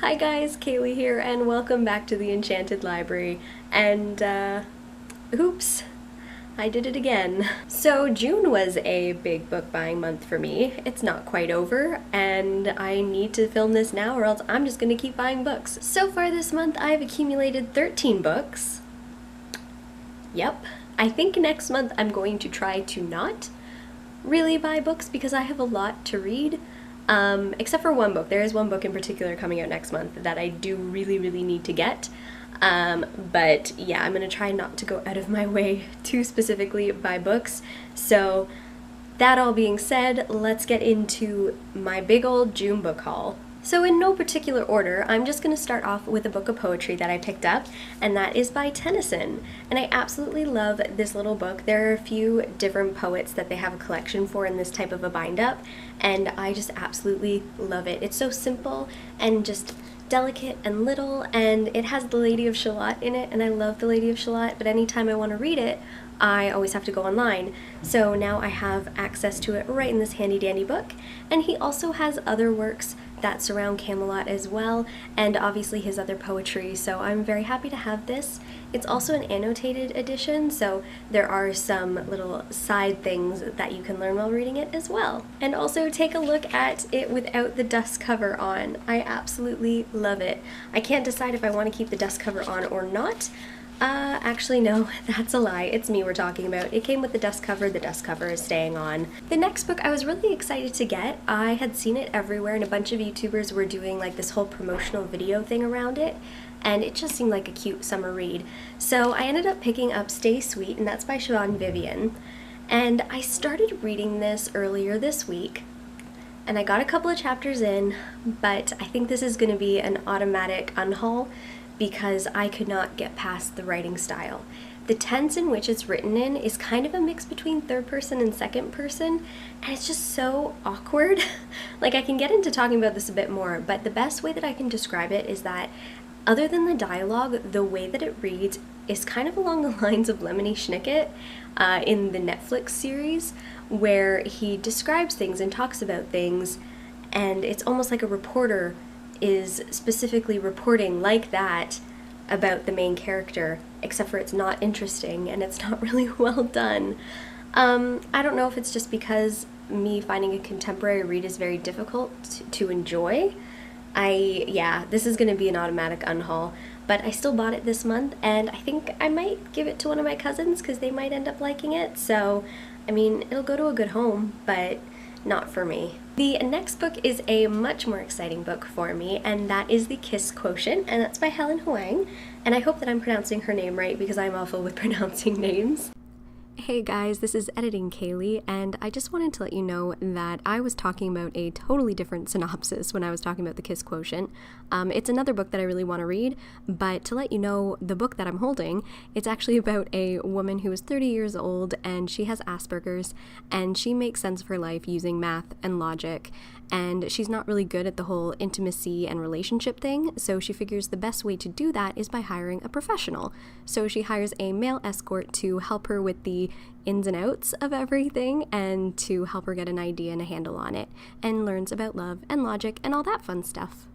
Hi guys, Callie here, and welcome back to the Enchanted Library. And, oops, I did it again. So June was a big book buying month for me. It's not quite over, and I need to film this now or else I'm just gonna keep buying books. So far this month, I've accumulated 13 books. Yep. I think next month I'm going to try to not really buy books because I have a lot to read. Except for one book. There is one book in particular coming out next month that I do really need to get. But yeah, I'm gonna try not to go out of my way to specifically buy books. So that all being said, let's get into my big old June book haul. So in no particular order, I'm just going to start off with a book of poetry that I picked up, and that is by Tennyson. And I absolutely love this little book. There are a few different poets that they have a collection for in this type of a bind-up, and I just absolutely love it. It's so simple and just delicate and little, and it has the Lady of Shalott in it, and I love the Lady of Shalott, but anytime I want to read it, I always have to go online. So now I have access to it right in this handy dandy book. And he also has other works that surround Camelot as well, and obviously his other poetry, so I'm very happy to have this. It's also an annotated edition, so there are some little side things that you can learn while reading it as well. And also take a look at it without the dust cover on. I absolutely love it. I can't decide if I want to keep the dust cover on or not. Actually no, that's a lie. It's me we're talking about. It came with the dust cover is staying on. The next book I was really excited to get. I had seen it everywhere and a bunch of YouTubers were doing like this whole promotional video thing around it, and it just seemed like a cute summer read. So I ended up picking up Stay Sweet, and that's by Siobhan and Vivian. And I started reading this earlier this week, and I got a couple of chapters in, but I think this is going to be an automatic unhaul because I could not get past the writing style. The tense in which it's written in is kind of a mix between third person and second person, and it's just so awkward. Like, I can get into talking about this a bit more, but the best way that I can describe it is that other than the dialogue, the way that it reads is kind of along the lines of Lemony Snicket in the Netflix series, where he describes things and talks about things, and it's almost like a reporter is specifically reporting like that about the main character, except for it's not interesting and it's not really well done. I don't know if it's just because me finding a contemporary read is very difficult to enjoy. This is going to be an automatic unhaul, but I still bought it this month, and I think I might give it to one of my cousins because they might end up liking it. So, I mean, it'll go to a good home, but not for me. The next book is a much more exciting book for me, and that is The Kiss Quotient, and that's by Helen Hoang, and I hope that I'm pronouncing her name right because I'm awful with pronouncing names. Hey guys, this is Editing Callie, and I just wanted to let you know that I was talking about a totally different synopsis when I was talking about The Kiss Quotient. It's another book that I really want to read, but to let you know, the book that I'm holding, it's actually about a woman who is 30 years old, and she has Asperger's, and she makes sense of her life using math and logic, and she's not really good at the whole intimacy and relationship thing, so she figures the best way to do that is by hiring a professional. So she hires a male escort to help her with the ins and outs of everything and to help her get an idea and a handle on it, and learns about love and logic and all that fun stuff.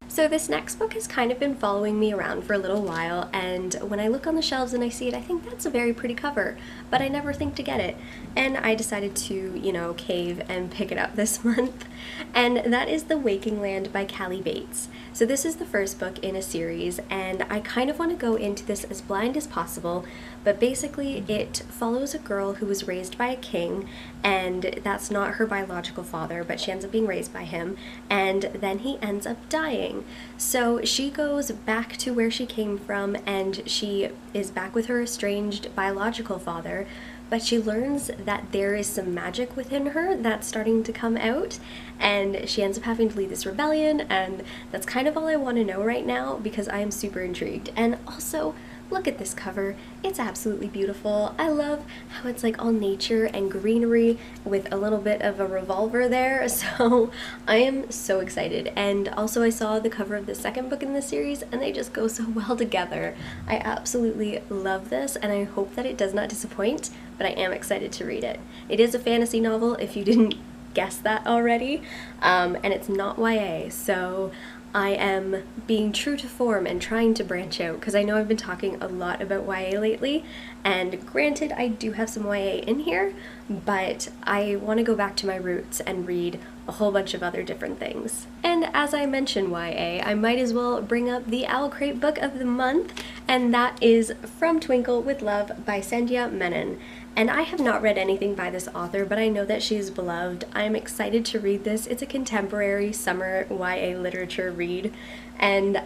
So this next book has kind of been following me around for a little while, and when I look on the shelves and I see it, I think that's a very pretty cover, but I never think to get it. And I decided to, cave and pick it up this month. And that is The Waking Land by Callie Bates. So this is the first book in a series, and I kind of want to go into this as blind as possible, but basically it follows a girl who was raised by a king, and that's not her biological father, but she ends up being raised by him, and then he ends up dying. So she goes back to where she came from, and she is back with her estranged biological father, but she learns that there is some magic within her that's starting to come out, and she ends up having to lead this rebellion, and that's kind of all I want to know right now because I am super intrigued. And also, look at this cover. It's absolutely beautiful. I love how it's like all nature and greenery with a little bit of a revolver there, so I am so excited. And also I saw the cover of the second book in this series and they just go so well together. I absolutely love this and I hope that it does not disappoint, but I am excited to read it. It is a fantasy novel if you didn't guess that already, and it's not YA, so I am being true to form and trying to branch out, because I know I've been talking a lot about YA lately, and granted I do have some YA in here, but I want to go back to my roots and read a whole bunch of other different things. And as I mention YA, I might as well bring up the Owl Crate book of the month, and that is From Twinkle with Love by Sandhya Menon. And I have not read anything by this author, but I know that she is beloved. I'm excited to read this. It's a contemporary summer YA literature read, and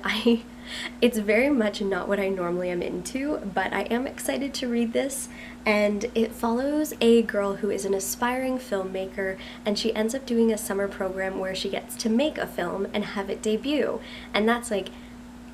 it's very much not what I normally am into, but I am excited to read this. And it follows a girl who is an aspiring filmmaker, and she ends up doing a summer program where she gets to make a film and have it debut. And that's like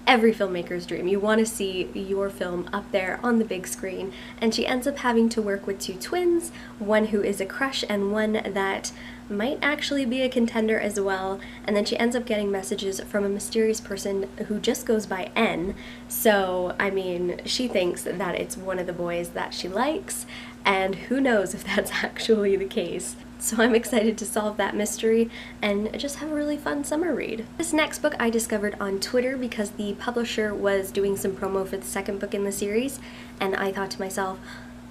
every filmmaker's dream. You want to see your film up there on the big screen, and she ends up having to work with two twins, one who is a crush and one that might actually be a contender as well, and then she ends up getting messages from a mysterious person who just goes by N. So, I mean, she thinks that it's one of the boys that she likes, and who knows if that's actually the case. So I'm excited to solve that mystery and just have a really fun summer read. This next book I discovered on Twitter because the publisher was doing some promo for the second book in the series, and I thought to myself,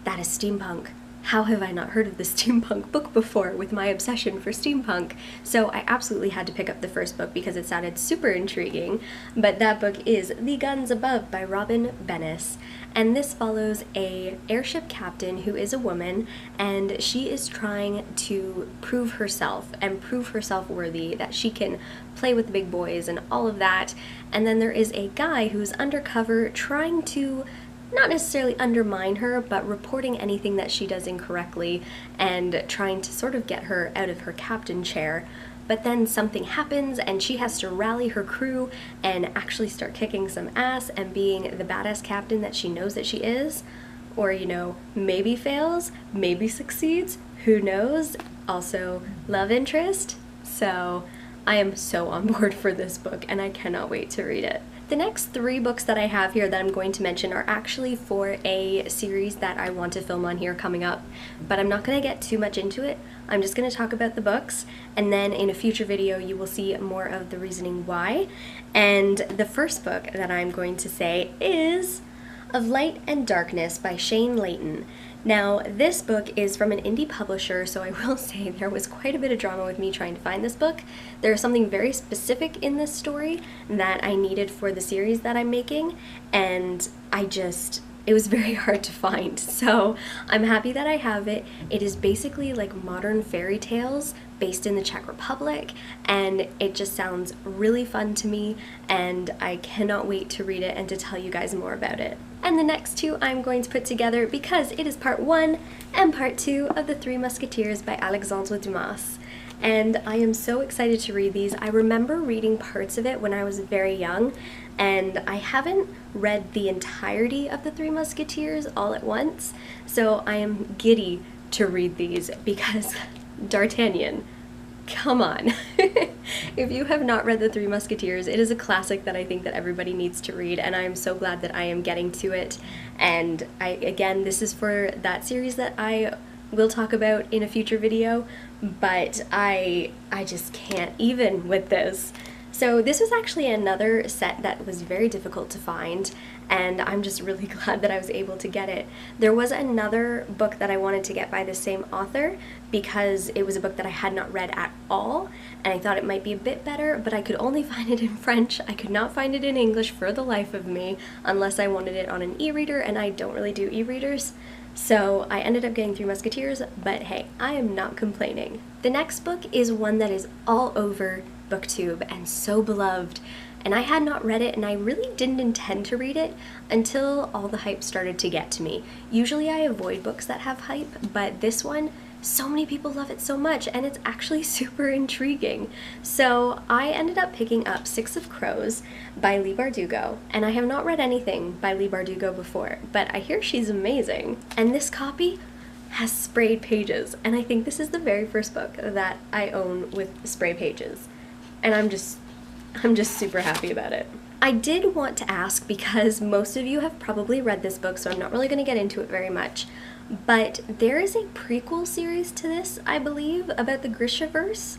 that is steampunk. How have I not heard of this steampunk book before with my obsession for steampunk? So I absolutely had to pick up the first book because it sounded super intriguing, but that book is The Guns Above by Robyn Bennis. And this follows a airship captain who is a woman, and she is trying to prove herself and prove herself worthy, that she can play with the big boys and all of that. And then there is a guy who's undercover trying to not necessarily undermine her, but reporting anything that she does incorrectly and trying to sort of get her out of her captain chair. But then something happens and she has to rally her crew and actually start kicking some ass and being the badass captain that she knows that she is. Or, you know, maybe fails, maybe succeeds, who knows? Also, love interest. So I am so on board for this book and I cannot wait to read it. The next three books that I have here that I'm going to mention are actually for a series that I want to film on here coming up, but I'm not going to get too much into it. I'm just going to talk about the books, and then in a future video you will see more of the reasoning why. And the first book that I'm going to say is Of Light and Darkness by Shayne Leighton. Now, this book is from an indie publisher, so I will say there was quite a bit of drama with me trying to find this book. There is something very specific in this story that I needed for the series that I'm making, and it was very hard to find. So I'm happy that I have it. It is basically like modern fairy tales based in the Czech Republic, and it just sounds really fun to me, and I cannot wait to read it and to tell you guys more about it. And the next two I'm going to put together because it is part 1 and part 2 of The Three Musketeers by Alexandre Dumas. And I am so excited to read these. I remember reading parts of it when I was very young, and I haven't read the entirety of The Three Musketeers all at once, so I am giddy to read these because D'Artagnan, come on. If you have not read The Three Musketeers, it is a classic that I think that everybody needs to read, and I am so glad that I am getting to it. And again, this is for that series that I will talk about in a future video, but I just can't even with this. So this was actually another set that was very difficult to find, and I'm just really glad that I was able to get it. There was another book that I wanted to get by the same author because it was a book that I had not read at all, and I thought it might be a bit better, but I could only find it in French. I could not find it in English for the life of me unless I wanted it on an e-reader, and I don't really do e-readers. So I ended up getting Three Musketeers, but hey, I am not complaining. The next book is one that is all over BookTube and so beloved, and I had not read it, and I really didn't intend to read it until all the hype started to get to me. Usually I avoid books that have hype, but this one, so many people love it so much, and it's actually super intriguing. So I ended up picking up Six of Crows by Leigh Bardugo, and I have not read anything by Leigh Bardugo before, but I hear she's amazing. And this copy has sprayed pages, and I think this is the very first book that I own with spray pages, and I'm just super happy about it. I did want to ask, because most of you have probably read this book, so I'm not really going to get into it very much, but there is a prequel series to this, I believe, about the Grishaverse,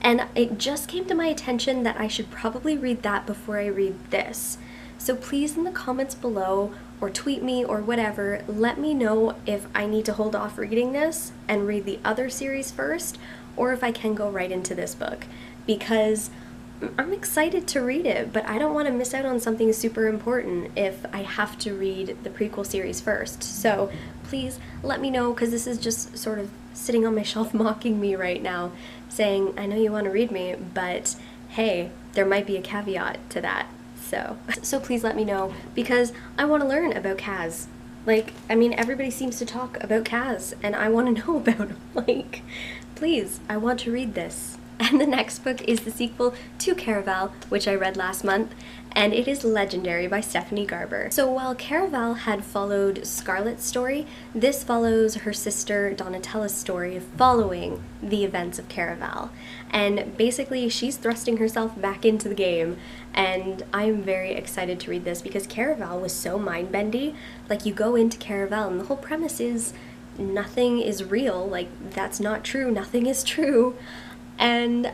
And it just came to my attention that I should probably read that before I read this. So please in the comments below, or tweet me or whatever, let me know if I need to hold off reading this and read the other series first, or if I can go right into this book, because I'm excited to read it, but I don't want to miss out on something super important if I have to read the prequel series first. So please let me know, because this is just sort of sitting on my shelf mocking me right now, saying, I know you want to read me, but hey, there might be a caveat to that. So please let me know, because I want to learn about Kaz. Like, I mean, everybody seems to talk about Kaz, and I want to know about him. Like, please, I want to read this. And the next book is the sequel to Caraval, which I read last month, and it is Legendary by Stephanie Garber. So while Caraval had followed Scarlett's story, this follows her sister Donatella's story following the events of Caraval. And basically she's thrusting herself back into the game, and I'm very excited to read this because Caraval was so mind-bendy. Like, you go into Caraval and the whole premise is nothing is real, like that's not true, nothing is true. And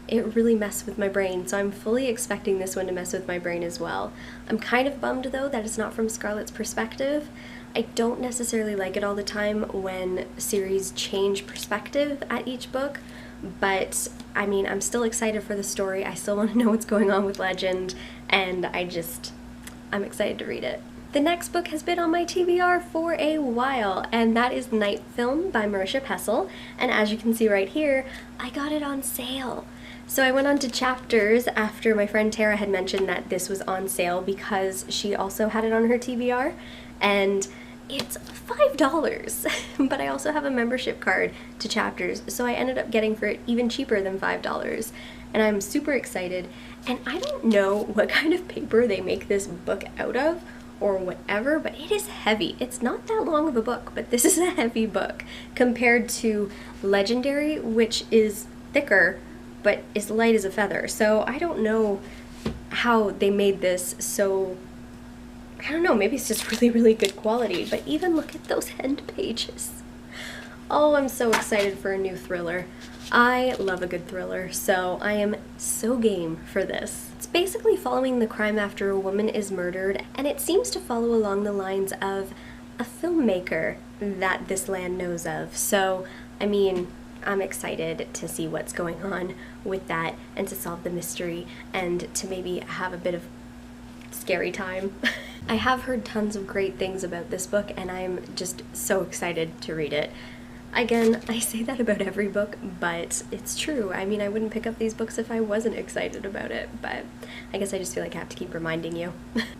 it really messed with my brain, so I'm fully expecting this one to mess with my brain as well. I'm kind of bummed though that it's not from Scarlett's perspective. I don't necessarily like it all the time when series change perspective at each book, but I mean, I'm still excited for the story. I still want to know what's going on with Legend, and I'm excited to read it. The next book has been on my TBR for a while, and that is Night Film by Marisha Pessl, and as you can see right here, I got it on sale. So I went on to Chapters after my friend Tara had mentioned that this was on sale because she also had it on her TBR, and it's $5, but I also have a membership card to Chapters, so I ended up getting for it even cheaper than $5, and I'm super excited. And I don't know what kind of paper they make this book out of, or whatever, but it is heavy. It's not that long of a book, but this is a heavy book compared to Legendary, which is thicker but is light as a feather. So I don't know how they made this so, I don't know, maybe it's just really, really good quality, but even look at those end pages. Oh, I'm so excited for a new thriller. I love a good thriller, so I am so game for this. It's basically following the crime after a woman is murdered, and it seems to follow along the lines of a filmmaker that this land knows of. So, I mean, I'm excited to see what's going on with that and to solve the mystery and to maybe have a bit of scary time. I have heard tons of great things about this book, and I'm just so excited to read it. Again, I say that about every book, but it's true. I mean, I wouldn't pick up these books if I wasn't excited about it, but I guess I just feel like I have to keep reminding you.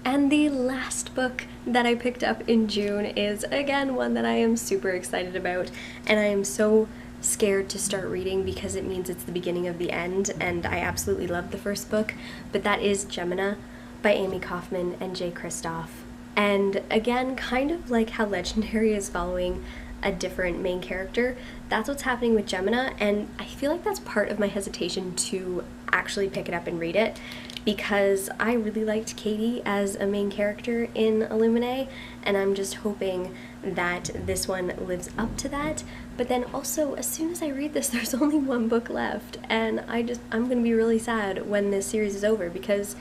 And the last book that I picked up in June is, again, one that I am super excited about, and I am so scared to start reading because it means it's the beginning of the end, and I absolutely loved the first book, but that is Gemina by Amy Kaufman and J. Kristoff. And again, kind of like how Legendary is following a different main character, that's what's happening with Gemina, and I feel like that's part of my hesitation to actually pick it up and read it, because I really liked Katie as a main character in Illuminae, and I'm just hoping that this one lives up to that. But then also, as soon as I read this, there's only one book left, and I'm gonna be really sad when this series is over, because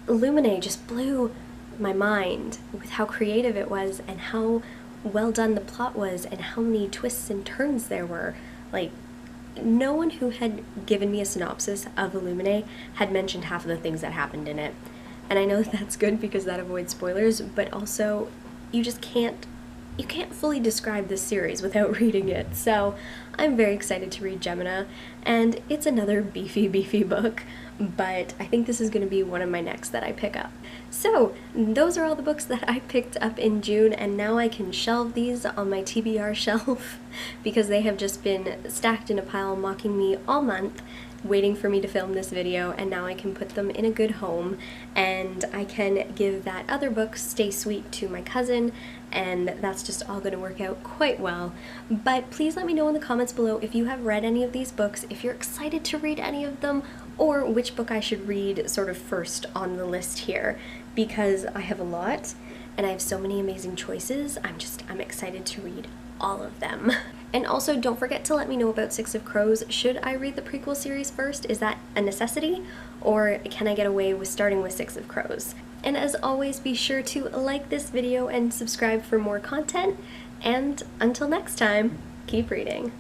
Illuminae just blew my mind with how creative it was and how well done the plot was and how many twists and turns there were. Like, no one who had given me a synopsis of Illuminae had mentioned half of the things that happened in it. And I know that's good because that avoids spoilers, but also you can't fully describe this series without reading it. So I'm very excited to read Gemina, and it's another beefy book, but I think this is going to be one of my next that I pick up. So those are all the books that I picked up in June, and now I can shelve these on my TBR shelf because they have just been stacked in a pile mocking me all month, waiting for me to film this video, and now I can put them in a good home, and I can give that other book, Stay Sweet, to my cousin, and that's just all going to work out quite well. But please let me know in the comments below if you have read any of these books, if you're excited to read any of them, or which book I should read sort of first on the list here, because I have a lot, and I have so many amazing choices. I'm excited to read all of them. And also, don't forget to let me know about Six of Crows. Should I read the prequel series first? Is that a necessity? Or can I get away with starting with Six of Crows? And as always, be sure to like this video and subscribe for more content. And until next time, keep reading.